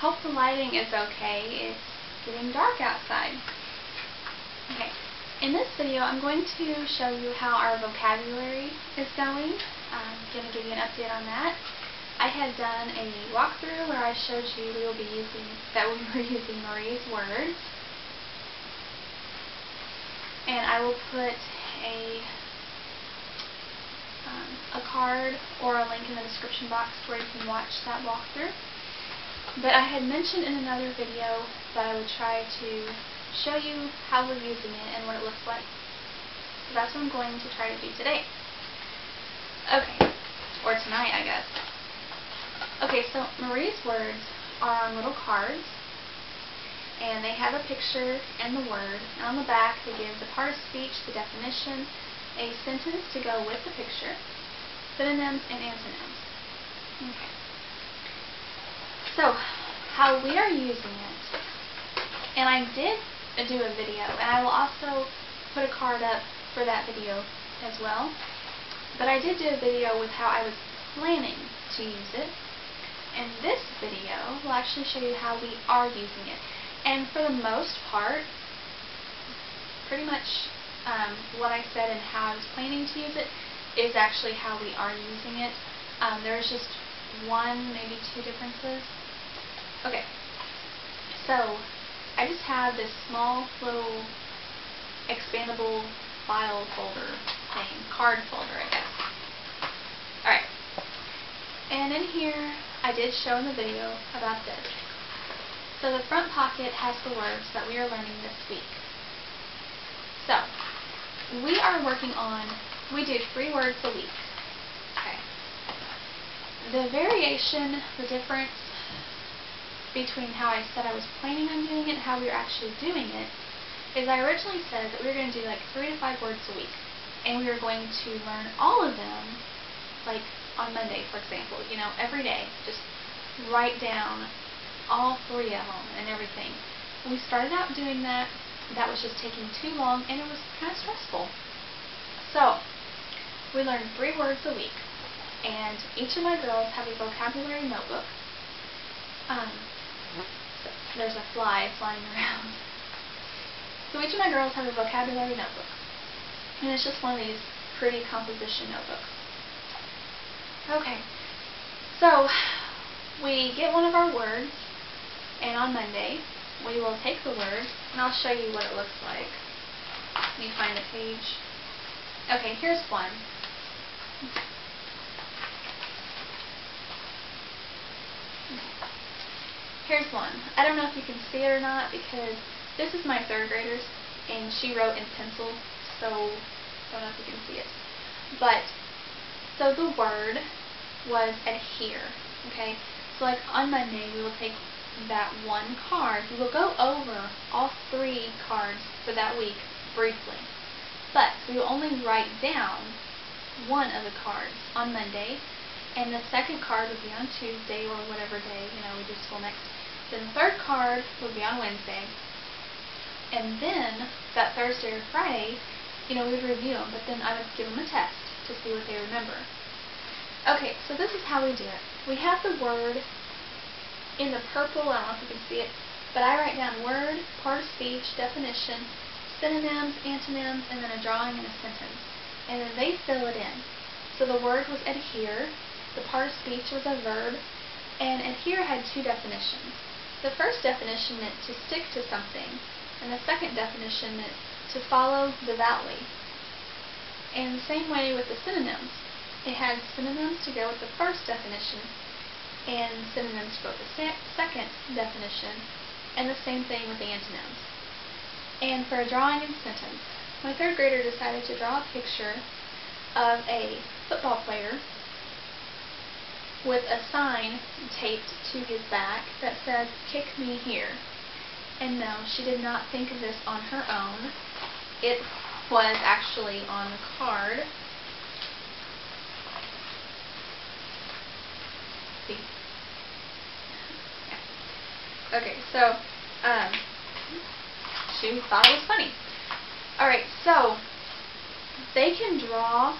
Hope the lighting is okay. It's getting dark outside. Okay, in this video I'm going to show you how our vocabulary is going. I'm going to give you an update on that. I had done a walkthrough where I showed you we were using Marie's words. And I will put a card or a link in the description box where you can watch that walkthrough. But I had mentioned in another video that I would try to show you how we're using it and what it looks like. So that's what I'm going to try to do today. Okay, or tonight, I guess. Okay, so Marie's words are on little cards, and they have a picture and the word, and on the back they give the part of speech, the definition, a sentence to go with the picture, synonyms and antonyms. Okay. So, how we are using it, and I did do a video, and I will also put a card up for that video as well, but I did do a video with how I was planning to use it, and this video will actually show you how we are using it. And for the most part, pretty much what I said and how I was planning to use it is actually how we are using it. There's just one, maybe two differences. Okay, so I just have this small little expandable file folder thing, card folder, I guess. Alright, and in here I did show in the video about this. So the front pocket has the words that we are learning this week. So, we are working on, we do 3 words a week. Okay. The variation, the difference between how I said I was planning on doing it and how we are actually doing it is I originally said that we were going to do like 3 to 5 words a week. And we were going to learn all of them, like on Monday, for example, every day. Just write down all 3 of them and everything. We started out doing that. That was just taking too long, and it was kind of stressful. So, we learned 3 words a week, and each of my girls have a vocabulary notebook. There's a fly flying around. So each of my girls have a vocabulary notebook, and it's just one of these pretty composition notebooks. Okay, so we get one of our words, and on Monday we will take the word, and I'll show you what it looks like. Let me find the page. Okay, here's one. Here's one. I don't know if you can see it or not because this is my 3rd grader's, and she wrote in pencil, so I don't know if you can see it. But, so the word was adhere. Okay? So like on Monday we will take that one card. We will go over all 3 cards for that week briefly. But we will only write down one of the cards on Monday, and the second card would be on Tuesday or whatever day, we do school next. Then the 3rd card would be on Wednesday. And then that Thursday or Friday, we would review them, but then I would give them a test to see what they remember. Okay, so this is how we do it. We have the word in the purple, I don't know if you can see it, but I write down word, part of speech, definition, synonyms, antonyms, and then a drawing and a sentence. And then they fill it in. So the word was adhere, the part of speech was a verb, and adhere had 2 definitions. The first definition meant to stick to something, and the second definition meant to follow devoutly. And the same way with the synonyms. It had synonyms to go with the first definition, and synonyms to go with the second definition, and the same thing with the antonyms. And for a drawing and sentence, my 3rd grader decided to draw a picture of a football player with a sign taped to his back that says, "Kick me here." And no, she did not think of this on her own. It was actually on the card. See? Yeah. Okay, so she thought it was funny. Alright, so they can draw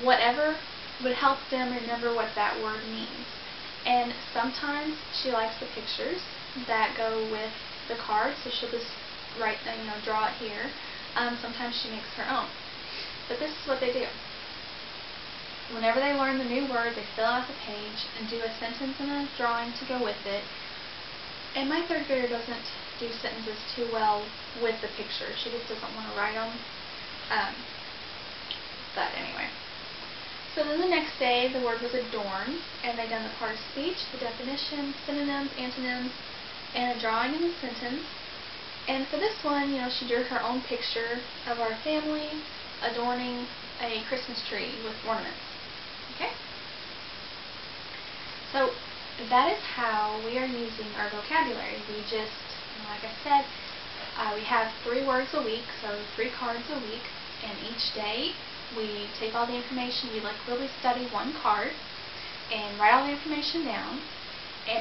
whatever would help them remember what that word means. And sometimes she likes the pictures that go with the cards, so she'll just write, draw it here. Sometimes she makes her own. But this is what they do. Whenever they learn the new word, they fill out the page and do a sentence and a drawing to go with it. And my third grader doesn't do sentences too well with the pictures. She just doesn't want to write them. But anyway. So then the next day, the word was adorn, and they done the part of speech, the definition, synonyms, antonyms, and a drawing in the sentence. And for this one, she drew her own picture of our family adorning a Christmas tree with ornaments. Okay? So that is how we are using our vocabulary. We just, like I said, we have 3 words a week, so 3 cards a week, and each day we take all the information, we really study one card and write all the information down,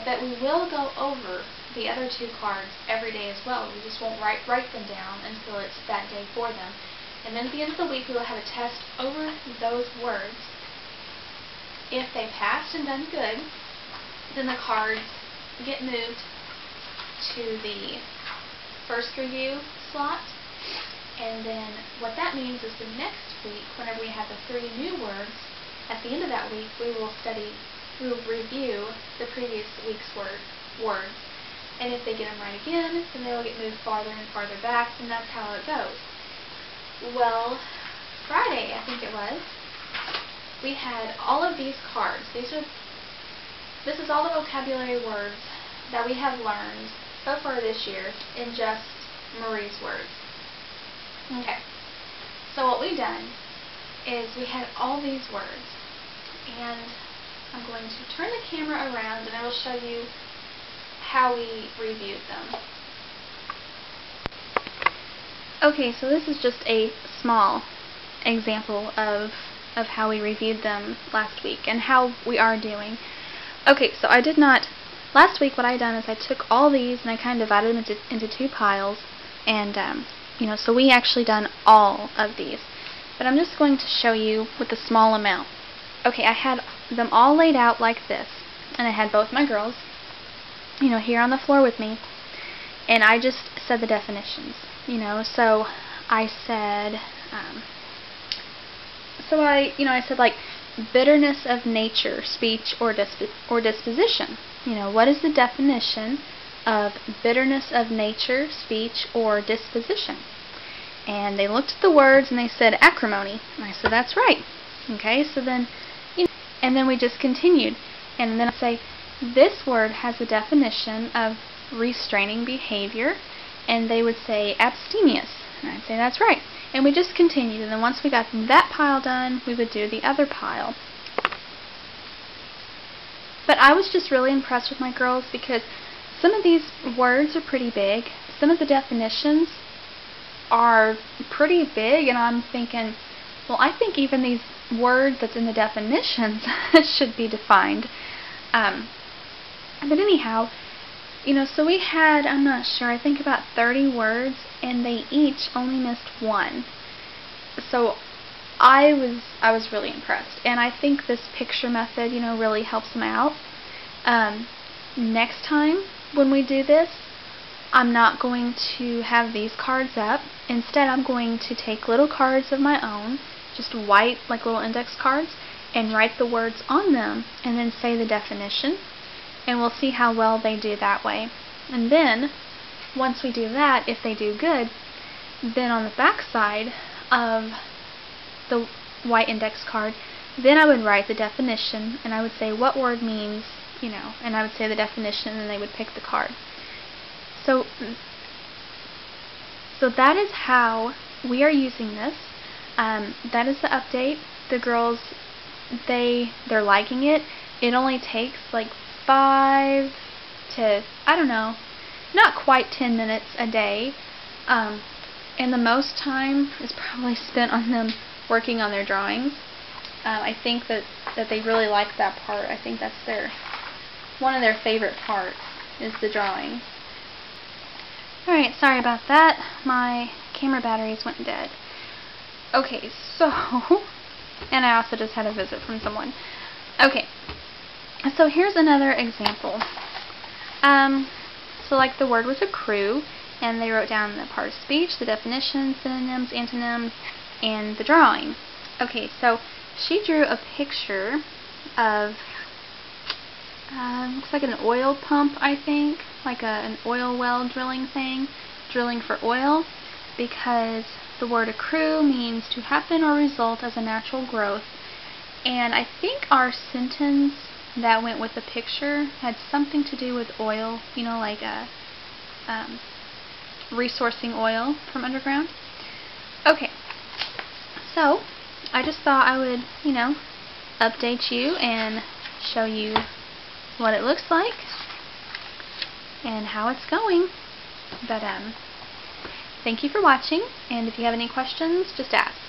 but we will go over the other 2 cards every day as well. We just won't write them down until it's that day for them. And then at the end of the week we will have a test over those words. If they passed and done good, then the cards get moved to the first review slot. And then what that means is the next week, whenever we have the 3 new words, at the end of that week we will review the previous week's words. And if they get them right again, then they will get moved farther and farther back, and that's how it goes. Well, Friday, I think it was, we had all of these cards. This is all the vocabulary words that we have learned so far this year in just Marie's words. Okay, so what we done is we had all these words, and I'm going to turn the camera around and I will show you how we reviewed them. Okay, so this is just a small example of how we reviewed them last week and how we are doing. Okay, so last week what I done is I took all these and I kind of divided them into 2 piles, and so we actually done all of these. But I'm just going to show you with a small amount. Okay, I had them all laid out like this, and I had both my girls, here on the floor with me, and I just said the definitions, so I said, I said like bitterness of nature, speech, or disposition. What is the definition of bitterness of nature, speech, or disposition? And they looked at the words and they said acrimony. And I said, that's right. Okay, so then, and then we just continued. And then I say, this word has a definition of restraining behavior. And they would say abstemious. And I'd say, that's right. And we just continued. And then once we got that pile done, we would do the other pile. But I was just really impressed with my girls because some of these words are pretty big. Some of the definitions are pretty big, and I'm thinking, well, I think even these words that's in the definitions should be defined. But anyhow, so we had, I'm not sure, I think about 30 words, and they each only missed 1. So I was really impressed, and I think this picture method, really helps them out. Next time when we do this, I'm not going to have these cards up. Instead, I'm going to take little cards of my own, just white, like little index cards, and write the words on them, and then say the definition, and we'll see how well they do that way. And then, once we do that, if they do good, then on the back side of the white index card, then I would write the definition, and I would say what word means, and I would say the definition, and then they would pick the card. So that is how we are using this. That is the update. The girls, they're liking it. It only takes like 5 to, I don't know, not quite 10 minutes a day. And the most time is probably spent on them working on their drawings. I think that they really like that part. I think that's one of their favorite parts is the drawing. Alright, sorry about that. My camera batteries went dead. Okay, so, and I also just had a visit from someone. Okay, So here's another example. So like the word was accrue, and they wrote down the part of speech, the definition, synonyms, antonyms, and the drawing. Okay, so she drew a picture of, looks like an oil pump, I think, like an oil well drilling thing, drilling for oil, because the word accrue means to happen or result as a natural growth. And I think our sentence that went with the picture had something to do with oil, you know, like resourcing oil from underground. Okay, so I just thought I would, you know, update you and show you what it looks like and how it's going. But thank you for watching, and if you have any questions, just ask.